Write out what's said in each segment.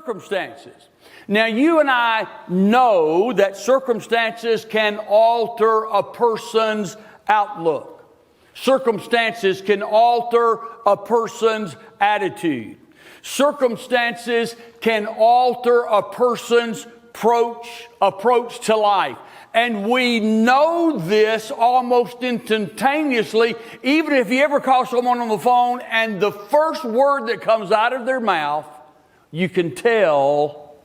circumstances. Now, you and I know that circumstances can alter a person's outlook. Circumstances can alter a person's attitude. Circumstances can alter a person's approach to life. And we know this almost instantaneously, even if you ever call someone on the phone and the first word that comes out of their mouth, you can tell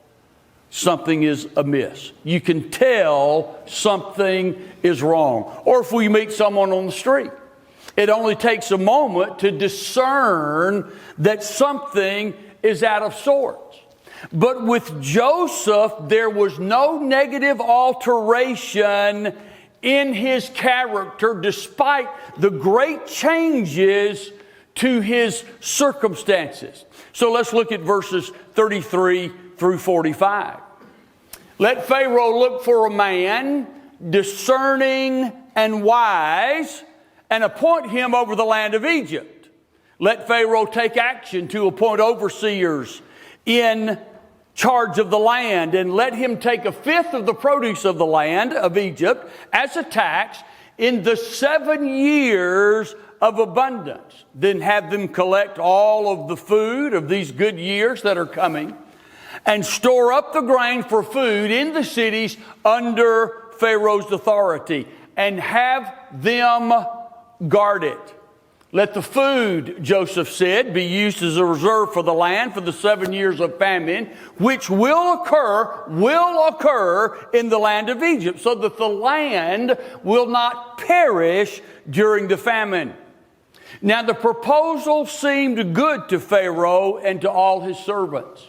something is amiss. You can tell something is wrong. Or if we meet someone on the street, it only takes a moment to discern that something is out of sorts. But with Joseph, there was no negative alteration in his character despite the great changes to his circumstances. So let's look at verses 33 through 45. Let Pharaoh look for a man discerning and wise, and appoint him over the land of Egypt. Let Pharaoh take action to appoint overseers in charge of the land, and let him take a fifth of the produce of the land of Egypt as a tax in the 7 years of abundance. Then have them collect all of the food of these good years that are coming, and store up the grain for food in the cities under Pharaoh's authority, and have them guard it. Let the food, Joseph said, be used as a reserve for the land for the 7 years of famine, which will occur in the land of Egypt, so that the land will not perish during the famine. Now the proposal seemed good to Pharaoh and to all his servants.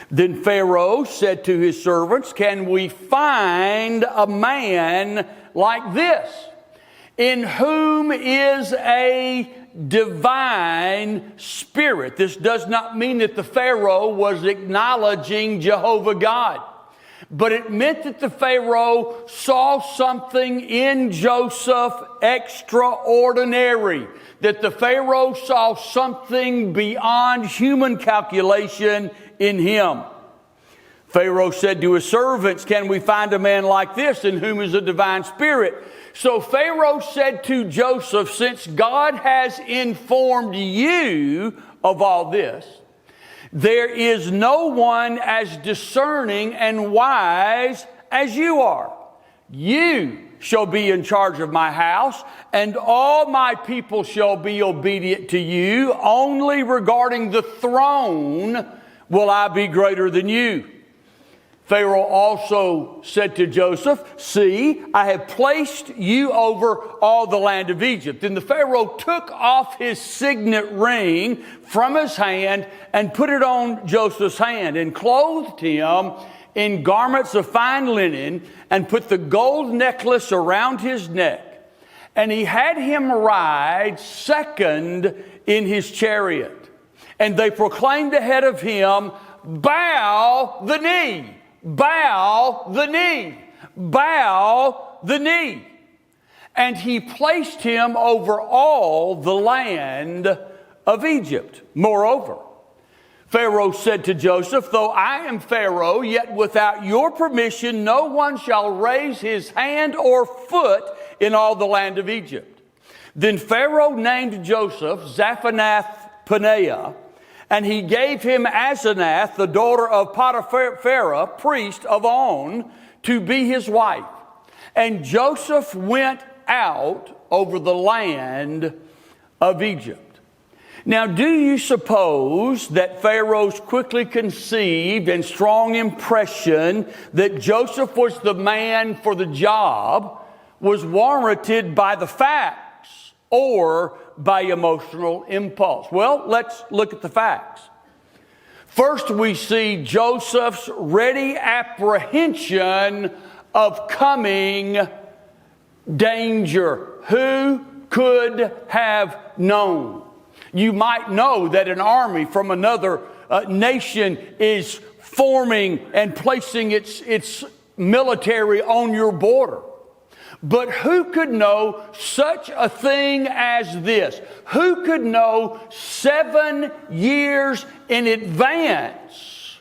Then Pharaoh said to his servants, "Can we find a man like this, in whom is a divine spirit?" This does not mean that the Pharaoh was acknowledging Jehovah God, but it meant that the Pharaoh saw something in Joseph extraordinary, that the Pharaoh saw something beyond human calculation in him. Pharaoh said to his servants, "Can we find a man like this, in whom is a divine spirit?" So Pharaoh said to Joseph, "Since God has informed you of all this, there is no one as discerning and wise as you are. You shall be in charge of my house, and all my people shall be obedient to you. Only regarding the throne will I be greater than you." Pharaoh also said to Joseph, "See, I have placed you over all the land of Egypt." Then the Pharaoh took off his signet ring from his hand and put it on Joseph's hand, and clothed him in garments of fine linen, and put the gold necklace around his neck. And he had him ride second in his chariot. And they proclaimed ahead of him, "Bow the knee, bow the knee, bow the knee." And he placed him over all the land of Egypt. Moreover, Pharaoh said to Joseph, "Though I am Pharaoh, yet without your permission no one shall raise his hand or foot in all the land of Egypt." Then Pharaoh named Joseph Zaphanath-Paneah, and he gave him Asenath, the daughter of Potiphar, priest of On, to be his wife. And Joseph went out over the land of Egypt. Now, do you suppose that Pharaoh's quickly conceived and strong impression that Joseph was the man for the job was warranted by the facts or by emotional impulse? Well, let's look at the facts. First, we see Joseph's ready apprehension of coming danger. Who could have known? You might know that an army from another nation is forming and placing its military on your border. But who could know such a thing as this? Who could know 7 years in advance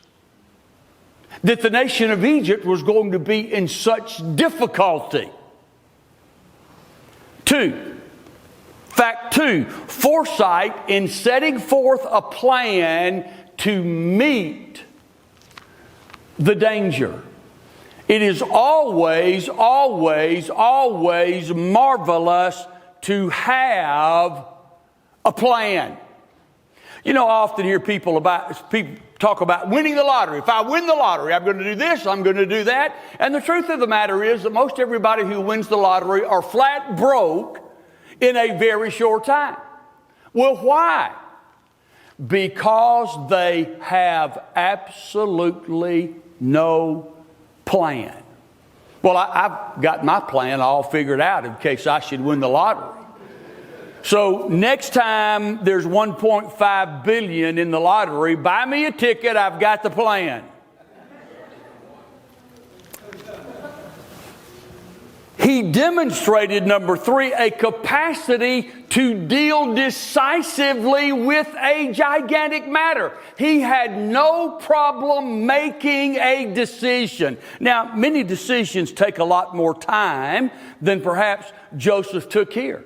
that the nation of Egypt was going to be in such difficulty. Fact two, foresight in setting forth a plan to meet the danger. It is always, always, always marvelous to have a plan. You know, I often hear people talk about winning the lottery. If I win the lottery, I'm going to do this, I'm going to do that. And the truth of the matter is that most everybody who wins the lottery are flat broke in a very short time. Well, why? Because they have absolutely no plan. Well, I've got my plan all figured out in case I should win the lottery. So next time there's 1.5 billion in the lottery, buy me a ticket, I've got the plan. He demonstrated, number three, a capacity to deal decisively with a gigantic matter. He had no problem making a decision. Now, many decisions take a lot more time than perhaps Joseph took here.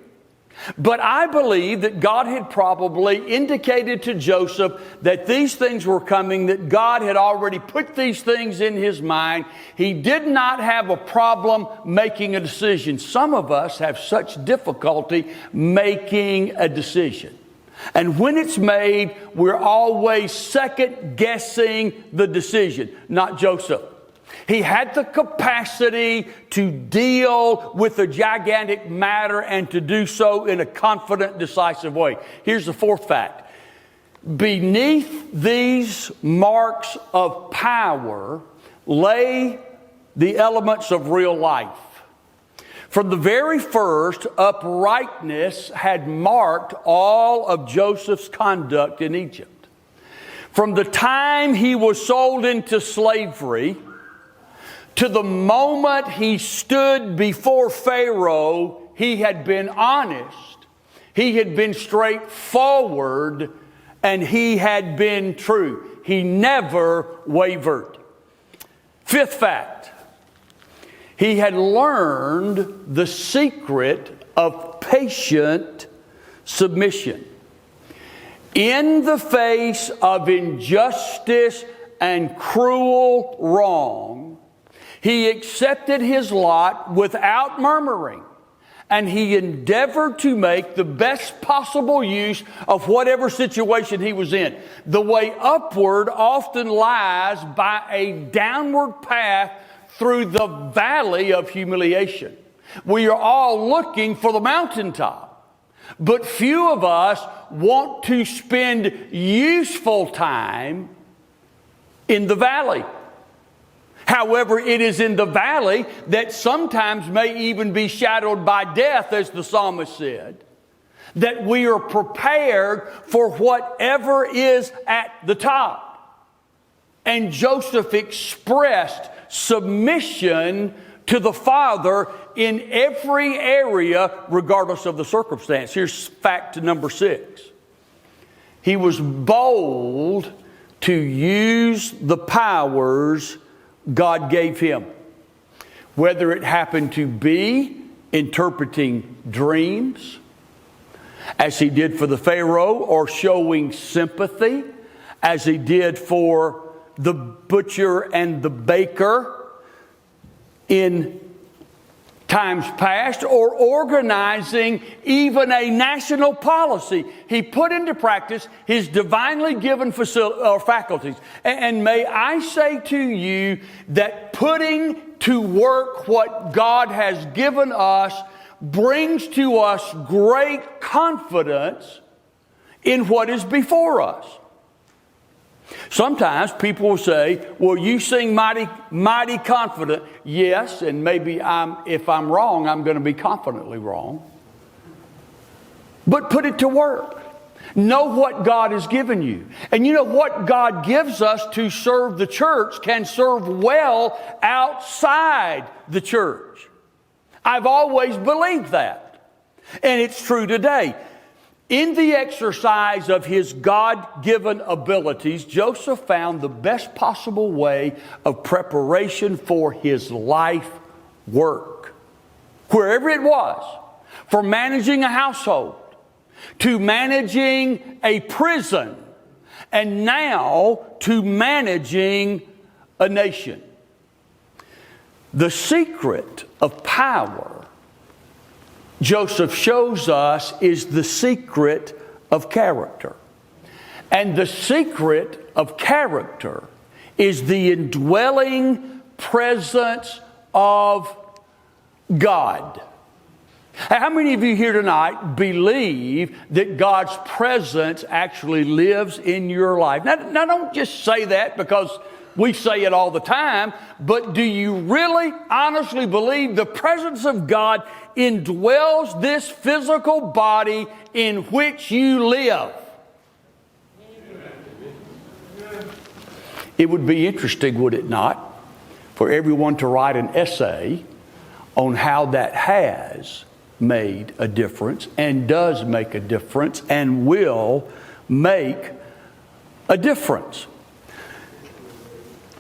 But I believe that God had probably indicated to Joseph that these things were coming, that God had already put these things in his mind. He did not have a problem making a decision. Some of us have such difficulty making a decision. And when it's made, we're always second guessing the decision. Not Joseph. He had the capacity to deal with a gigantic matter and to do so in a confident, decisive way. Here's the fourth fact. Beneath these marks of power lay the elements of real life. From the very first, uprightness had marked all of Joseph's conduct in Egypt. From the time he was sold into slavery to the moment he stood before Pharaoh, he had been honest, he had been straightforward, and he had been true. He never wavered. Fifth fact, he had learned the secret of patient submission. In the face of injustice and cruel wrong, he accepted his lot without murmuring, and he endeavored to make the best possible use of whatever situation he was in. The way upward often lies by a downward path through the valley of humiliation. We are all looking for the mountaintop, but few of us want to spend useful time in the valley. However, it is in the valley that sometimes may even be shadowed by death, as the psalmist said, that we are prepared for whatever is at the top. And Joseph expressed submission to the Father in every area, regardless of the circumstance. Here's fact number 6. He was bold to use the powers God gave him, whether it happened to be interpreting dreams, as he did for the Pharaoh, or showing sympathy, as he did for the butcher and the baker in times past, or organizing even a national policy. He put into practice his divinely given faculties. And may I say to you that putting to work what God has given us brings to us great confidence in what is before us. Sometimes people will say, well, you sing mighty confident. Yes, and maybe if I'm wrong, I'm going to be confidently wrong. But put it to work. Know what God has given you. And you know what God gives us to serve the church can serve well outside the church. I've always believed that. And it's true today. In the exercise of his God-given abilities, Joseph found the best possible way of preparation for his life work. Wherever it was, from managing a household to managing a prison, and now to managing a nation. The secret of power, Joseph shows us, is the secret of character. And the secret of character is the indwelling presence of God. How many of you here tonight believe that God's presence actually lives in your life? Now don't just say that because we say it all the time, but do you really honestly believe the presence of God indwells this physical body in which you live? It would be interesting, would it not, for everyone to write an essay on how that has made a difference and does make a difference and will make a difference.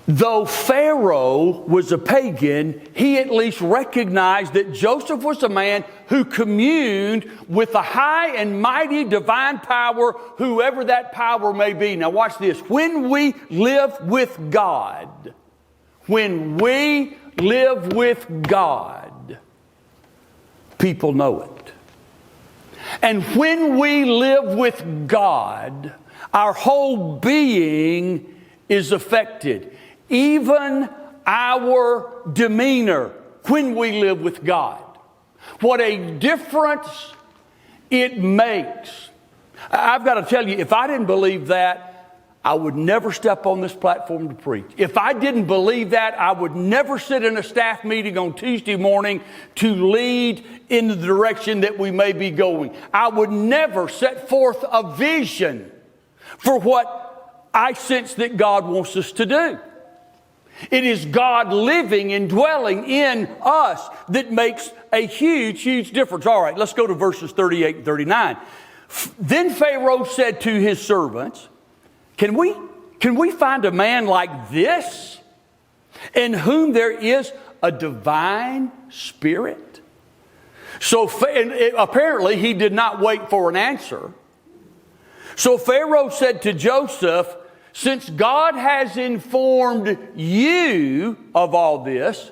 Though Pharaoh was a pagan, he at least recognized that Joseph was a man who communed with a high and mighty divine power, whoever that power may be. Now watch this. When we live with God, people know it. And when we live with God, our whole being is affected. Even our demeanor when we live with God. What a difference it makes. I've got to tell you, if I didn't believe that, I would never step on this platform to preach. If I didn't believe that, I would never sit in a staff meeting on Tuesday morning to lead in the direction that we may be going. I would never set forth a vision for what I sense that God wants us to do. It is God living and dwelling in us that makes a huge, huge difference. All right, let's go to verses 38 and 39. Then Pharaoh said to his servants, Can we find a man like this in whom there is a divine spirit? So apparently he did not wait for an answer. So Pharaoh said to Joseph, since God has informed you of all this,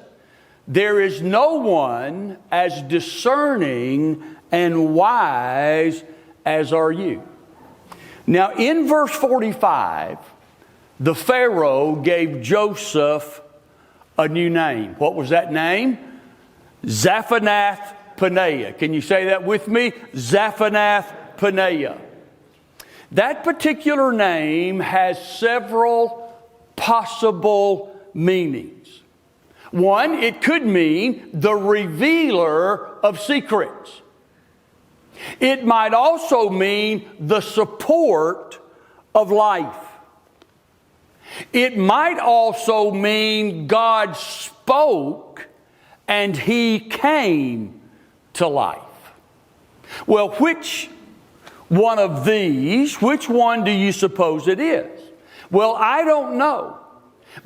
there is no one as discerning and wise as are you. Now in verse 45, the Pharaoh gave Joseph a new name. What was that name? Zaphanath-Paneah. Can you say that with me? Zaphanath-Paneah. That particular name has several possible meanings. One, it could mean the revealer of secrets. It might also mean the support of life. It might also mean God spoke and he came to life. Well, which one of these, which one do you suppose it is? Well, I don't know.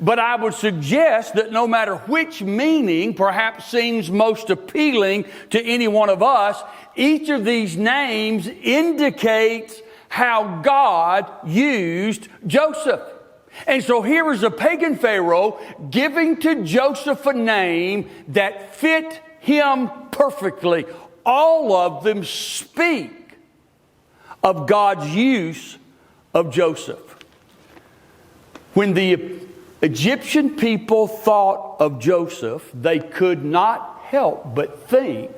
But I would suggest that no matter which meaning perhaps seems most appealing to any one of us, each of these names indicates how God used Joseph. And so here is a pagan Pharaoh giving to Joseph a name that fit him perfectly. All of them speak of God's use of Joseph. When the Egyptian people thought of Joseph, they could not help but think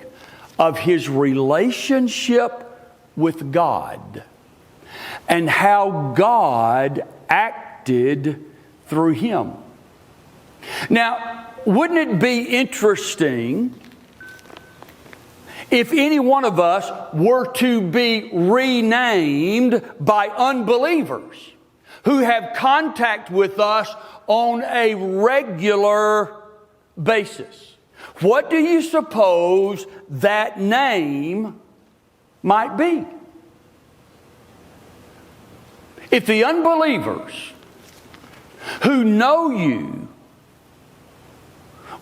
of his relationship with God and how God acted through him. Now, wouldn't it be interesting if any one of us were to be renamed by unbelievers who have contact with us on a regular basis? What do you suppose that name might be? If the unbelievers who know you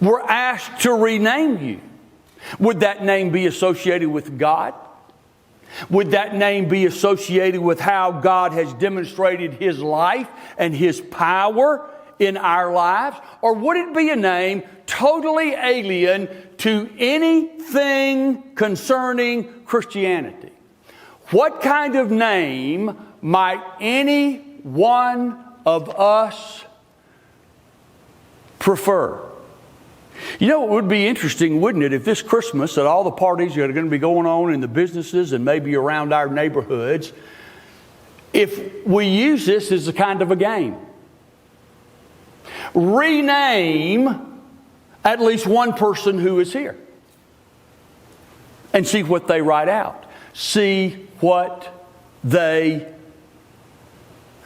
were asked to rename you, would that name be associated with God? Would that name be associated with how God has demonstrated His life and His power in our lives? Or would it be a name totally alien to anything concerning Christianity? What kind of name might any one of us prefer? You know, it would be interesting, wouldn't it, if this Christmas, at all the parties that are going to be going on in the businesses and maybe around our neighborhoods, if we use this as a kind of a game. Rename at least one person who is here and see what they write out. See what they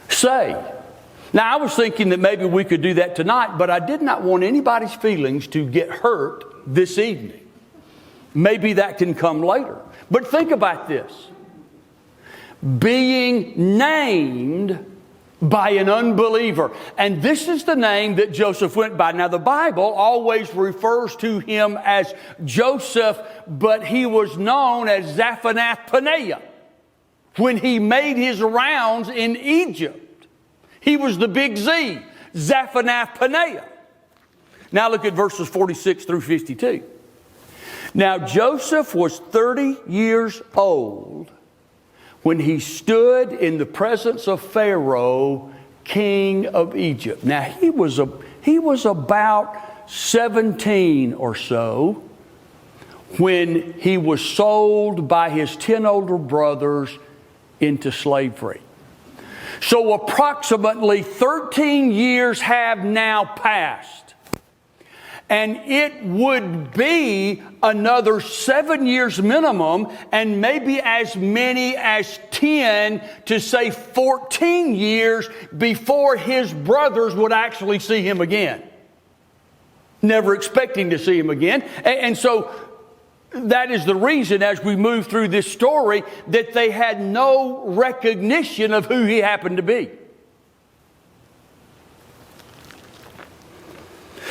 say. Now, I was thinking that maybe we could do that tonight, but I did not want anybody's feelings to get hurt this evening. Maybe that can come later. But think about this. Being named by an unbeliever. And this is the name that Joseph went by. Now, the Bible always refers to him as Joseph, but he was known as Zaphanath-Paneah when he made his rounds in Egypt. He was the big Z, Zaphanath-Paneah. Now look at verses 46 through 52. Now Joseph was 30 years old when he stood in the presence of Pharaoh, king of Egypt. Now he was about 17 or so when he was sold by his 10 older brothers into slavery. So approximately 13 years have now passed. And it would be another 7 years minimum, and maybe as many as 10 to say 14 years before his brothers would actually see him again. Never expecting to see him again. And so that is the reason, as we move through this story, that they had no recognition of who he happened to be.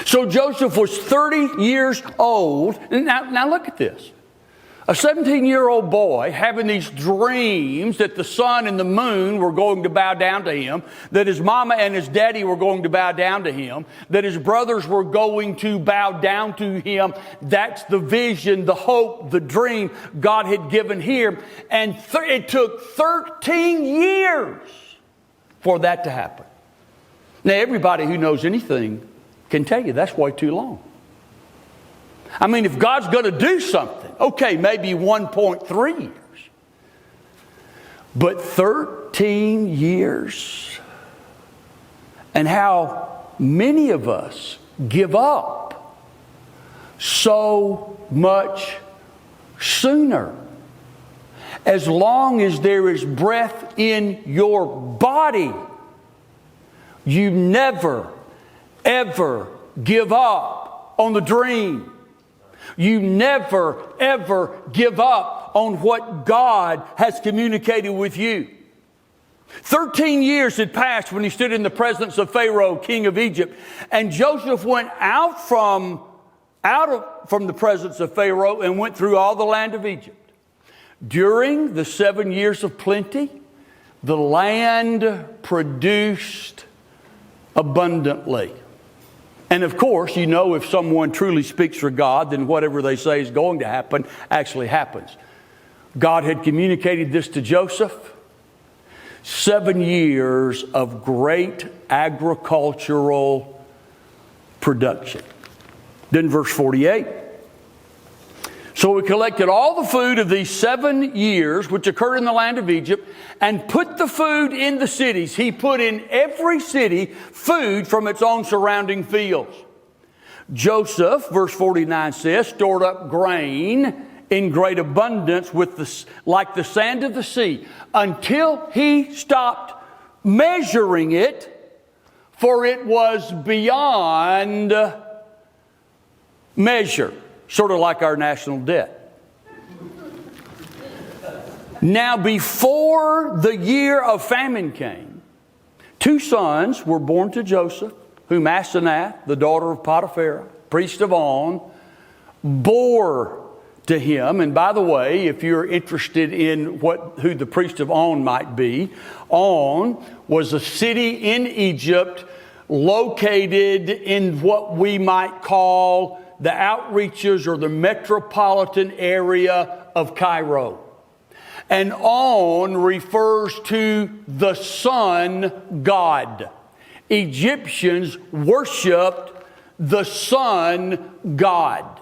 So Joseph was 30 years old. Now look at this. A 17-year-old boy having these dreams that the sun and the moon were going to bow down to him, that his mama and his daddy were going to bow down to him, that his brothers were going to bow down to him. That's the vision, the hope, the dream God had given him. And it took 13 years for that to happen. Now, everybody who knows anything can tell you that's way too long. I mean, if God's going to do something, okay, maybe 1.3 years. But 13 years. And how many of us give up so much sooner. As long as there is breath in your body, you never, ever give up on the dream. You never, ever give up on what God has communicated with you. 13 years had passed when he stood in the presence of Pharaoh, king of Egypt. And Joseph went out from the presence of Pharaoh and went through all the land of Egypt. During the 7 years of plenty, the land produced abundantly. And of course, you know, if someone truly speaks for God, then whatever they say is going to happen actually happens. God had communicated this to Joseph. 7 years of great agricultural production. Then verse 48. So he collected all the food of these 7 years which occurred in the land of Egypt and put the food in the cities. He put in every city food from its own surrounding fields. Joseph, verse 49 says, stored up grain in great abundance like the sand of the sea until he stopped measuring it, for it was beyond measure. Sort of like our national debt. Now, before the year of famine came, 2 sons were born to Joseph, whom Asenath, the daughter of Potiphar, priest of On, bore to him. And by the way, if you're interested in who the priest of On might be, On was a city in Egypt located in what we might call the outreaches or the metropolitan area of Cairo. And On refers to the sun god. Egyptians worshiped the sun god.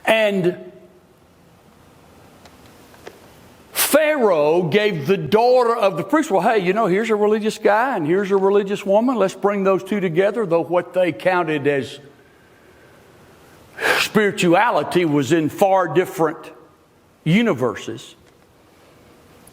And Pharaoh gave the daughter of the priest, well, hey, here's a religious guy and here's a religious woman. Let's bring those two together, though what they counted as spirituality was in far different universes.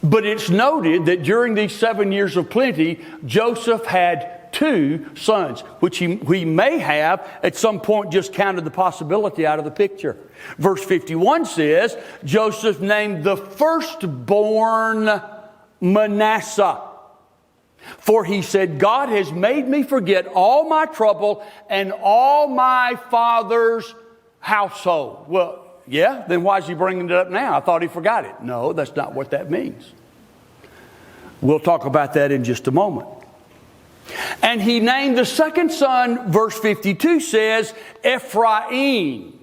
But it's noted that during these 7 years of plenty, Joseph had 2 sons, which he may have at some point just counted the possibility out of the picture. Verse 51 says, Joseph named the firstborn Manasseh. For he said, God has made me forget all my trouble and all my father's household. Well, yeah, then why is he bringing it up now? I thought he forgot it. No, that's not what that means. We'll talk about that in just a moment. And he named the second son, verse 52 says, Ephraim.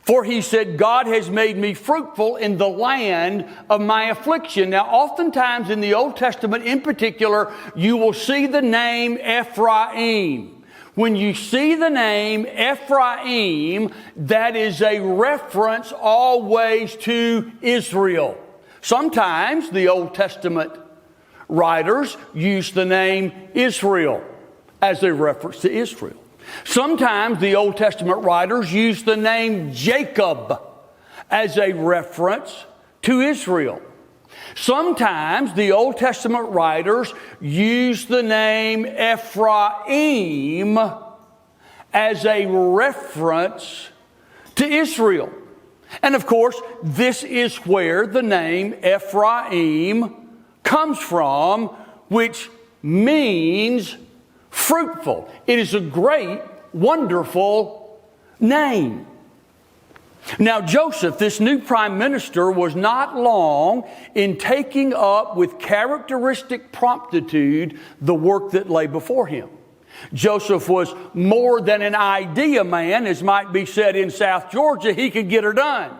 For he said, God has made me fruitful in the land of my affliction. Now, oftentimes in the Old Testament in particular, you will see the name Ephraim. When you see the name Ephraim, that is a reference always to Israel. Sometimes the Old Testament writers use the name Israel as a reference to Israel. Sometimes the Old Testament writers use the name Jacob as a reference to Israel. Sometimes the Old Testament writers use the name Ephraim as a reference to Israel. And of course, this is where the name Ephraim comes from, which means fruitful. It is a great, wonderful name. Now, Joseph, this new prime minister, was not long in taking up with characteristic promptitude the work that lay before him. Joseph was more than an idea man, as might be said in South Georgia. He could get her done.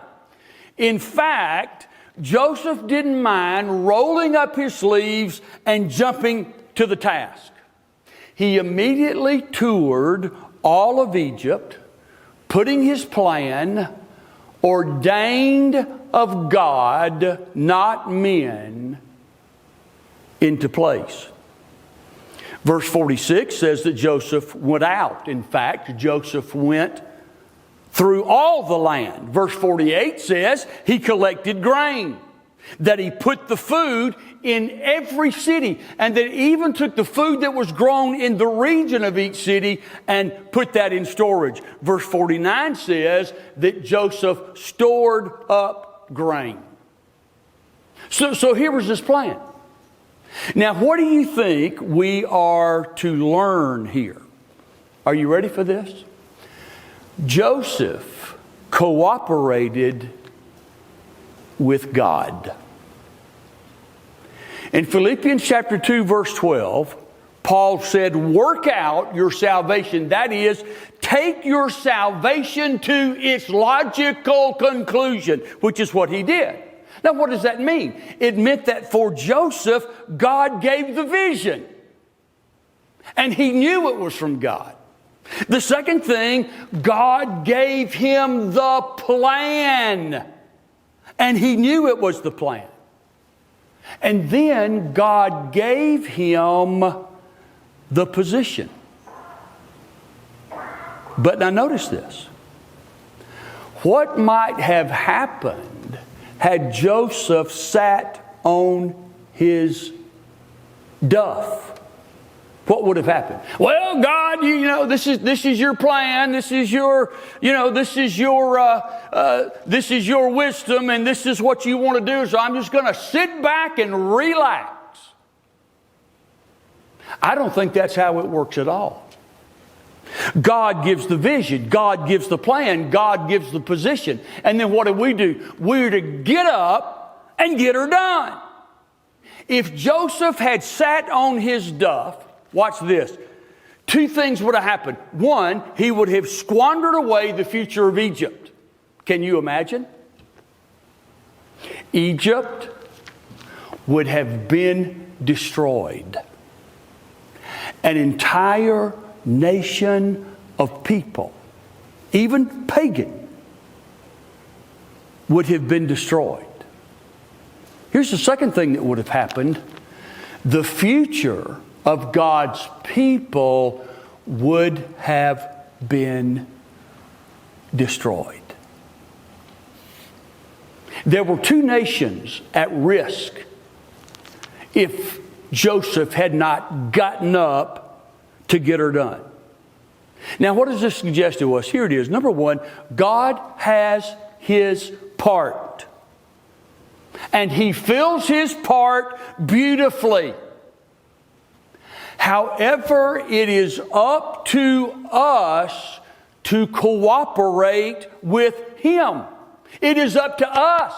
In fact, Joseph didn't mind rolling up his sleeves and jumping to the task. He immediately toured all of Egypt, putting his plan, ordained of God, not men, into place. Verse 46 says that Joseph went out. In fact, Joseph went through all the land. Verse 48 says he collected grain, that he put the food in every city, and that he even took the food that was grown in the region of each city and put that in storage. Verse 49 says that Joseph stored up grain. So here was his plan. Now, what do you think we are to learn here? Are you ready for this? Joseph cooperated with God. In Philippians chapter 2, verse 12, Paul said, work out your salvation. That is, take your salvation to its logical conclusion, which is what he did. Now, what does that mean? It meant that for Joseph, God gave the vision. And he knew it was from God. The second thing, God gave him the plan. And he knew it was the plan. And then God gave him the position. But now notice this. What might have happened had Joseph sat on his duff? What would have happened? Well, God, this is your plan. This is your wisdom, and this is what you want to do. So I'm just going to sit back and relax. I don't think that's how it works at all. God gives the vision. God gives the plan. God gives the position. And then what do? We're to get up and get her done. If Joseph had sat on his duff, watch this, two things would have happened. One, he would have squandered away the future of Egypt. Can you imagine? Egypt would have been destroyed. An entire nation of people, even pagan, would have been destroyed. Here's the second thing that would have happened. The future of God's people would have been destroyed. There were two nations at risk if Joseph had not gotten up to get her done. Now, what does this suggest to us? Here it is. Number one, God has His part. And He fills His part beautifully. However, it is up to us to cooperate with Him. It is up to us.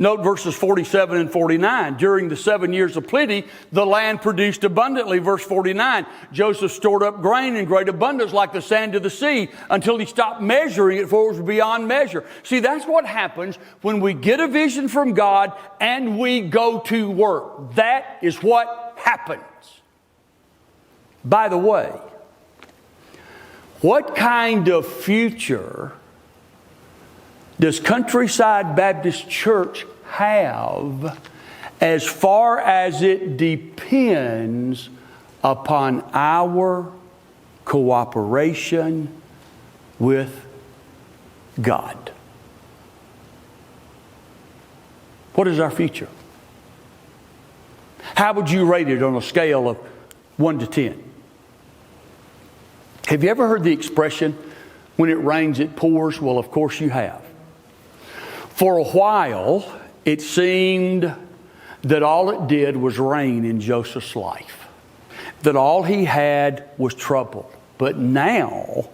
Note verses 47 and 49. During the 7 years of plenty, the land produced abundantly. Verse 49, Joseph stored up grain in great abundance like the sand of the sea until he stopped measuring it, for it was beyond measure. See, that's what happens when we get a vision from God and we go to work. That is what happens. By the way, what kind of future does Countryside Baptist Church have as far as it depends upon our cooperation with God? What is our future? How would you rate it on a scale of 1 to 10? Have you ever heard the expression, when it rains, it pours? Well, of course you have. For a while, it seemed that all it did was rain in Joseph's life, that all he had was trouble. But now,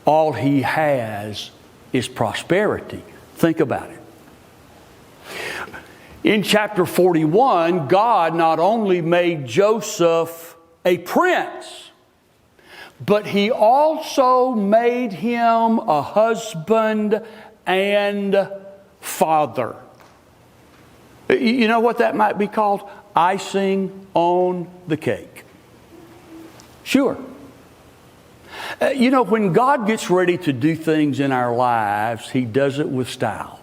all he has is prosperity. Think about it. In chapter 41, God not only made Joseph a prince, but He also made him a husband and father. You know what that might be called? Icing on the cake. Sure. You know, when God gets ready to do things in our lives, He does it with style.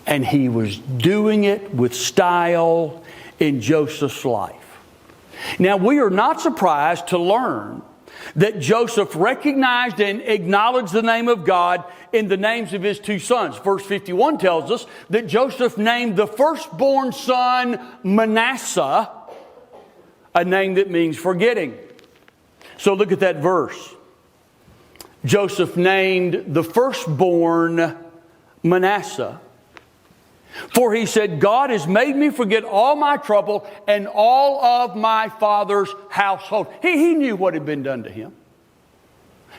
And He was doing it with style in Joseph's life. Now, we are not surprised to learn that Joseph recognized and acknowledged the name of God in the names of his two sons. Verse 51 tells us that Joseph named the firstborn son Manasseh, a name that means forgetting. So look at that verse. Joseph named the firstborn Manasseh, for he said, God has made me forget all my trouble and all of my father's household. He knew what had been done to him.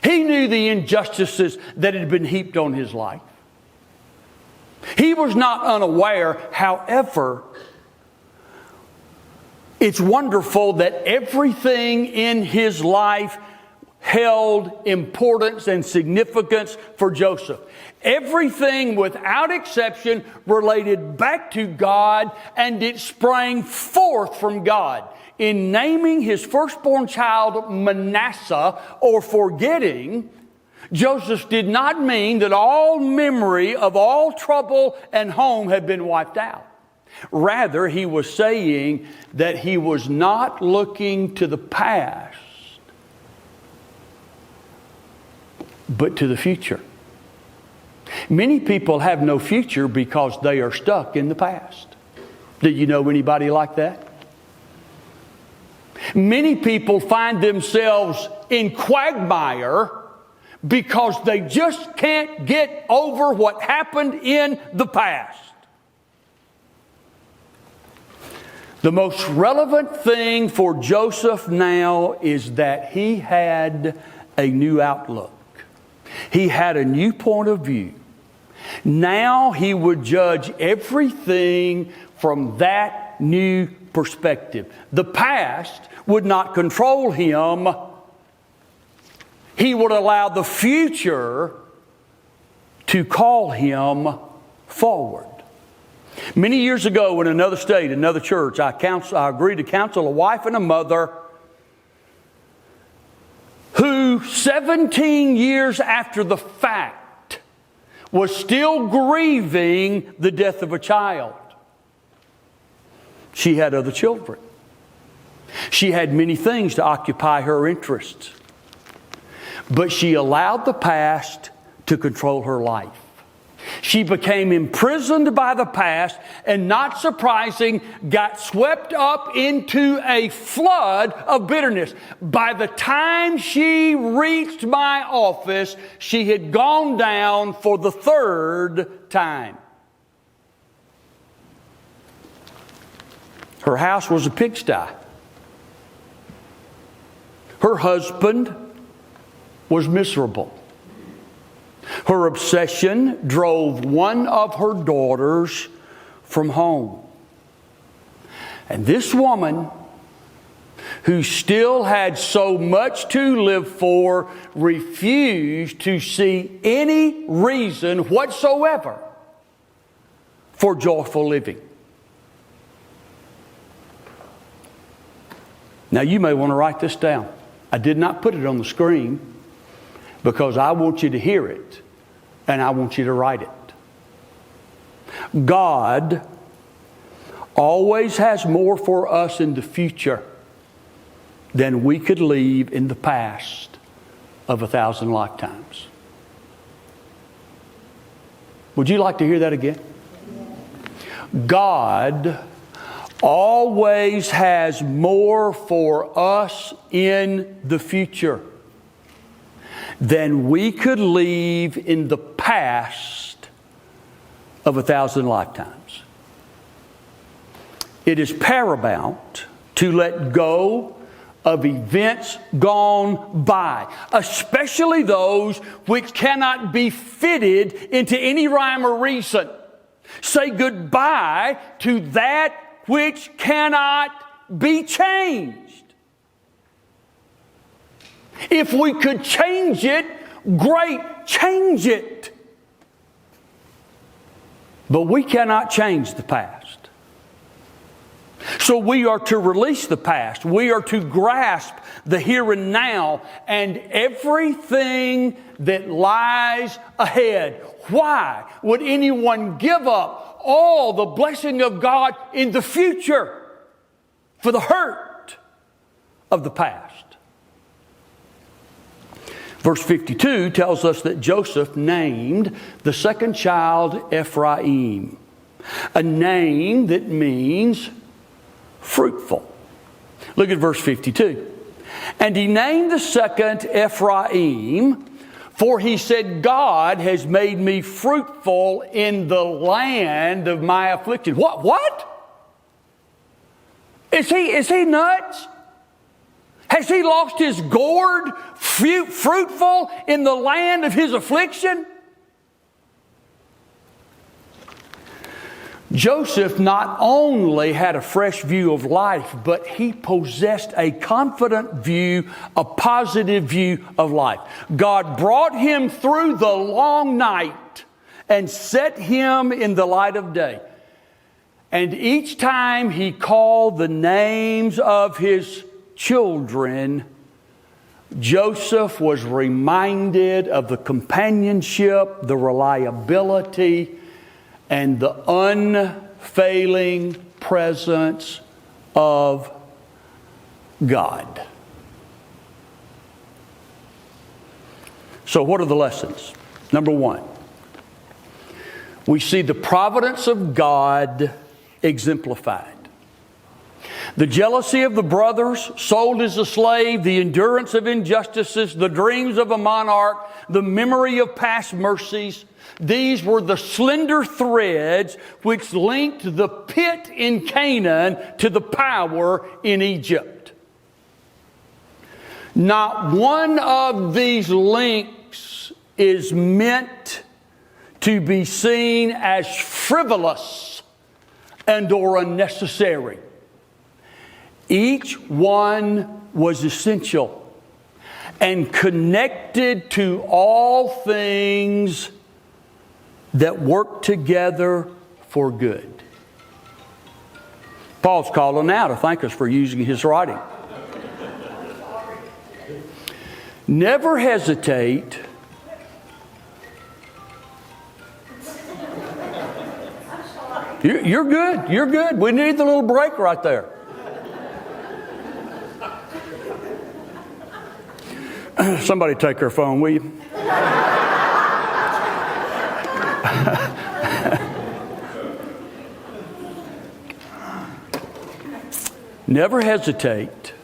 He knew the injustices that had been heaped on his life. He was not unaware. However, it's wonderful that everything in his life held importance and significance for Joseph. Everything without exception related back to God, and it sprang forth from God. In naming his firstborn child Manasseh, or forgetting, Joseph did not mean that all memory of all trouble and home had been wiped out. Rather, he was saying that he was not looking to the past, but to the future. Many people have no future because they are stuck in the past. Do you know anybody like that? Many people find themselves in quagmire because they just can't get over what happened in the past. The most relevant thing for Joseph now is that he had a new outlook. He had a new point of view. Now he would judge everything from that new perspective. The past would not control him. He would allow the future to call him forward. Many years ago in another state, another church, I agreed to counsel a wife and a mother who 17 years after the fact was still grieving the death of a child. She had other children. She had many things to occupy her interests. But she allowed the past to control her life. She became imprisoned by the past and, not surprising, got swept up into a flood of bitterness. By the time she reached my office, she had gone down for the third time. Her house was a pigsty. Her husband was miserable. Her obsession drove one of her daughters from home. And this woman, who still had so much to live for, refused to see any reason whatsoever for joyful living. Now you may want to write this down. I did not put it on the screen because I want you to hear it and I want you to write it. God always has more for us in the future than we could leave in the past of 1,000 lifetimes. Would you like to hear that again? God always has more for us in the future than we could leave in the past of 1,000 lifetimes. It is paramount to let go of events gone by, especially those which cannot be fitted into any rhyme or reason. Say goodbye to that which cannot be changed. If we could change it, great, change it. But we cannot change the past. So we are to release the past. We are to grasp the here and now and everything that lies ahead. Why would anyone give up all the blessing of God in the future for the hurt of the past? Verse 52 tells us that Joseph named the second child Ephraim, a name that means fruitful. Look at verse 52. And he named the second Ephraim, for he said, God has made me fruitful in the land of my affliction. What? Is he nuts? Has he lost his gourd? Fruitful in the land of his affliction? Joseph not only had a fresh view of life, but he possessed a confident view, a positive view of life. God brought him through the long night and set him in the light of day. And each time he called the names of his children, Joseph was reminded of the companionship, the reliability, and the unfailing presence of God. So what are the lessons? Number one, we see the providence of God exemplified. The jealousy of the brothers, sold as a slave, the endurance of injustices, the dreams of a monarch, the memory of past mercies. These were the slender threads which linked the pit in Canaan to the power in Egypt. Not one of these links is meant to be seen as frivolous and or unnecessary. Each one was essential and connected to all things that work together for good. Paul's calling now to thank us for using his writing. Never hesitate You're good. You're good. We need the little break right there. Somebody take her phone, will you? Never hesitate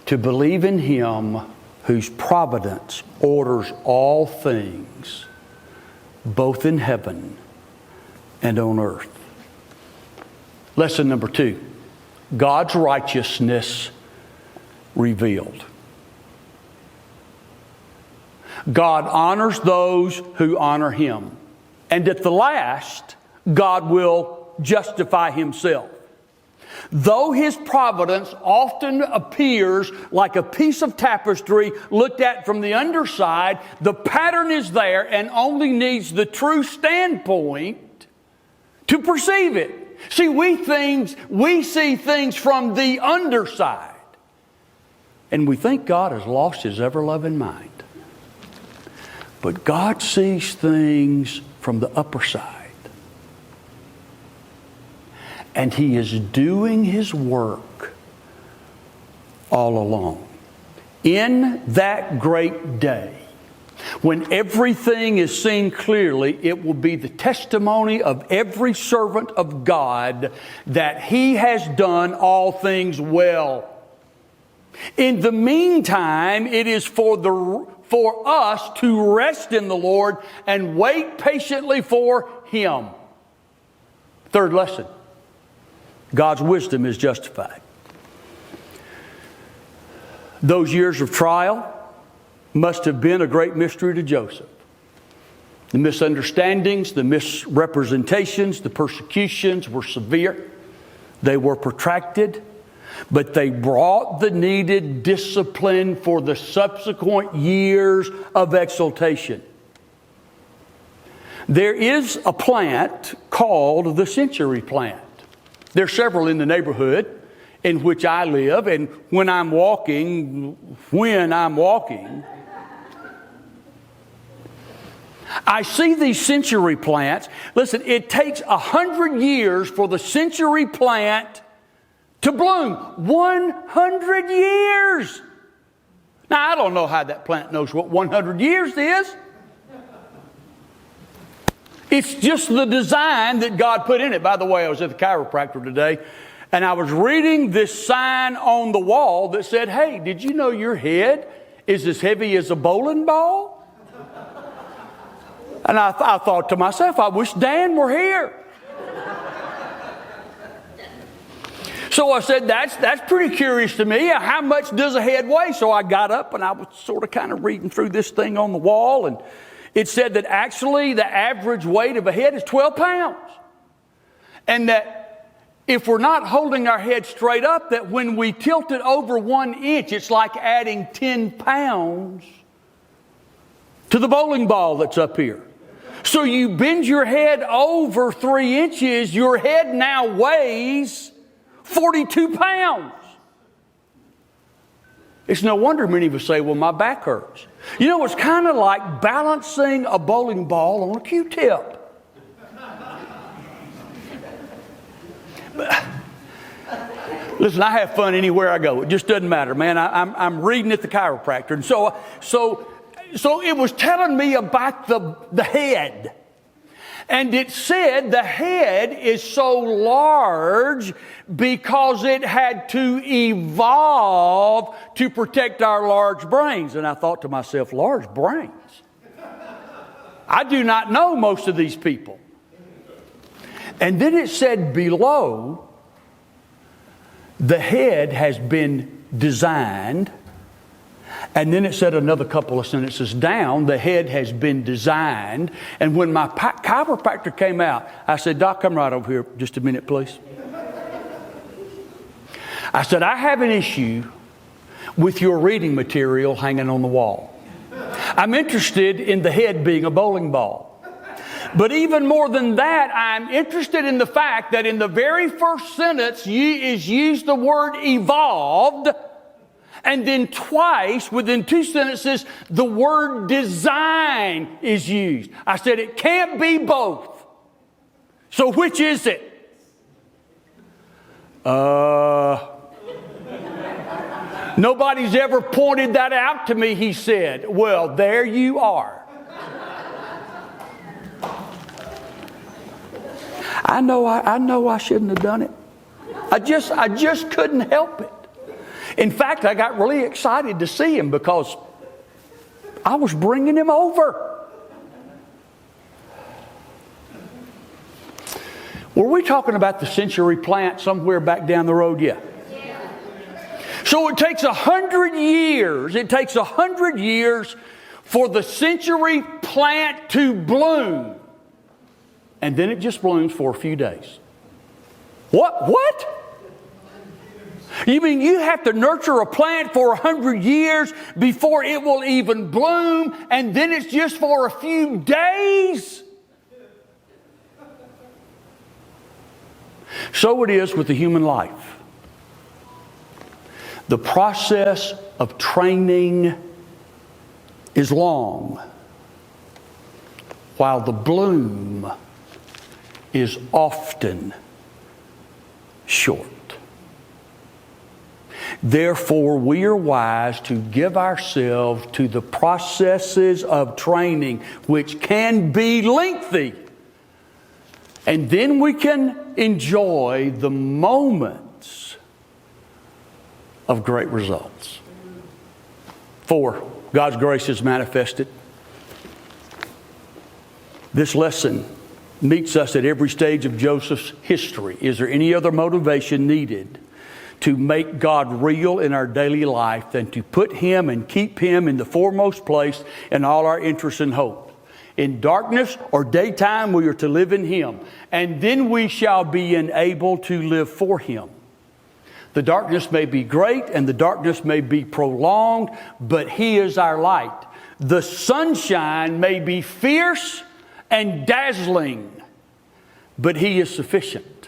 to believe in Him whose providence orders all things, both in heaven and on earth. Lesson number 2, God's righteousness revealed. God honors those who honor Him. And at the last, God will justify Himself. Though His providence often appears like a piece of tapestry looked at from the underside, the pattern is there and only needs the true standpoint to perceive it. See, we see things from the underside, and we think God has lost His ever-loving mind. But God sees things from the upper side. And He is doing His work all along. In that great day, when everything is seen clearly, it will be the testimony of every servant of God that He has done all things well. In the meantime, it is for us to rest in the Lord and wait patiently for Him. Third lesson, God's wisdom is justified. Those years of trial must have been a great mystery to Joseph. The misunderstandings, the misrepresentations, the persecutions were severe. They were protracted, but they brought the needed discipline for the subsequent years of exaltation. There is a plant called the century plant. There are several in the neighborhood in which I live, and when I'm walking, I see these century plants. Listen, it takes 100 years for the century plant to bloom. 100 years! Now, I don't know how that plant knows what 100 years is. It's just the design that God put in it. By the way, I was at the chiropractor today, and I was reading this sign on the wall that said, "Hey, did you know your head is as heavy as a bowling ball?" And I thought to myself, I wish Dan were here. So I said, that's pretty curious to me. How much does a head weigh? So I got up and I was sort of kind of reading through this thing on the wall, and it said that actually the average weight of a head is 12 pounds. And that if we're not holding our head straight up, that when we tilt it over 1 inch, it's like adding 10 pounds to the bowling ball that's up here. So you bend your head over 3 inches, your head now weighs 42 pounds. It's no wonder many of us say, well, my back hurts. You know, it's kind of like balancing a bowling ball on a Q-tip. Listen, I have fun anywhere I go. It just doesn't matter, man. I'm reading at the chiropractor. And so it was telling me about the head. And it said the head is so large because it had to evolve to protect our large brains. And I thought to myself, large brains? I do not know most of these people. And then it said below, the head has been designed. And then it said another couple of sentences down, the head has been designed. And when my chiropractor came out, I said, Doc, come right over here just a minute, please. I said, I have an issue with your reading material hanging on the wall. I'm interested in the head being a bowling ball. But even more than that, I'm interested in the fact that in the very first sentence is used the word evolved. And then twice, within 2 sentences, the word design is used. I said it can't be both. So which is it? Nobody's ever pointed that out to me, he said. Well, there you are. I know I shouldn't have done it. I just couldn't help it. In fact, I got really excited to see him because I was bringing him over. Were we talking about the century plant somewhere back down the road? Yeah. So it takes 100 years. It takes 100 years for the century plant to bloom. And then it just blooms for a few days. What? You mean you have to nurture a plant for 100 years before it will even bloom, and then it's just for a few days? So it is with the human life. The process of training is long, while the bloom is often short. Therefore, we are wise to give ourselves to the processes of training, which can be lengthy. And then we can enjoy the moments of great results. 4, God's grace is manifested. This lesson meets us at every stage of Joseph's history. Is there any other motivation needed to make God real in our daily life than to put Him and keep Him in the foremost place in all our interests and hope? In darkness or daytime, we are to live in Him, and then we shall be enabled to live for Him. The darkness may be great and the darkness may be prolonged, but He is our light. The sunshine may be fierce and dazzling, but He is sufficient.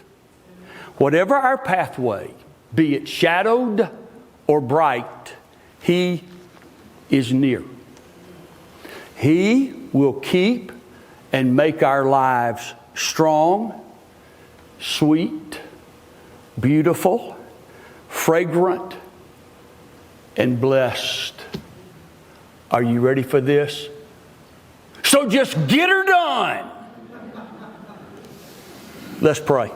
Whatever our pathway, be it shadowed or bright, He is near. He will keep and make our lives strong, sweet, beautiful, fragrant, and blessed. Are you ready for this? So just get her done. Let's pray.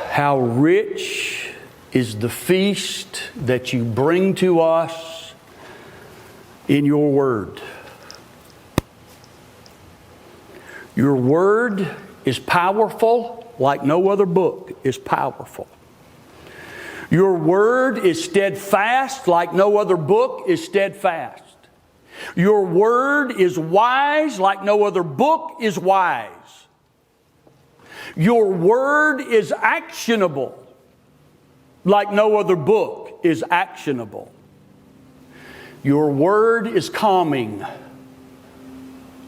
How rich is the feast that you bring to us in your word. Your word is powerful like no other book is powerful. Your word is steadfast like no other book is steadfast. Your word is wise like no other book is wise. Your word is actionable like no other book is actionable. Your word is calming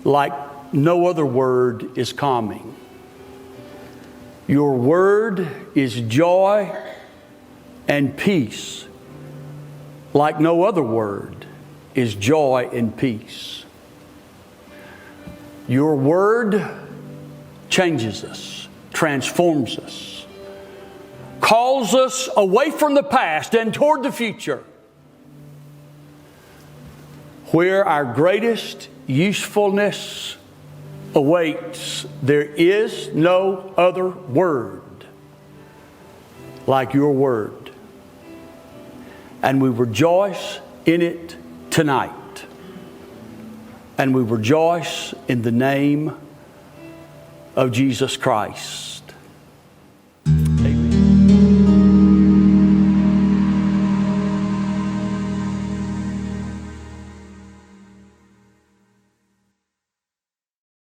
like no other word is calming. Your word is joy and peace like no other word is joy and peace. Your word changes us, transforms us, calls us away from the past and toward the future. where our greatest usefulness awaits. There is no other word like your word. And we rejoice in it tonight. And we rejoice in the name of Jesus Christ.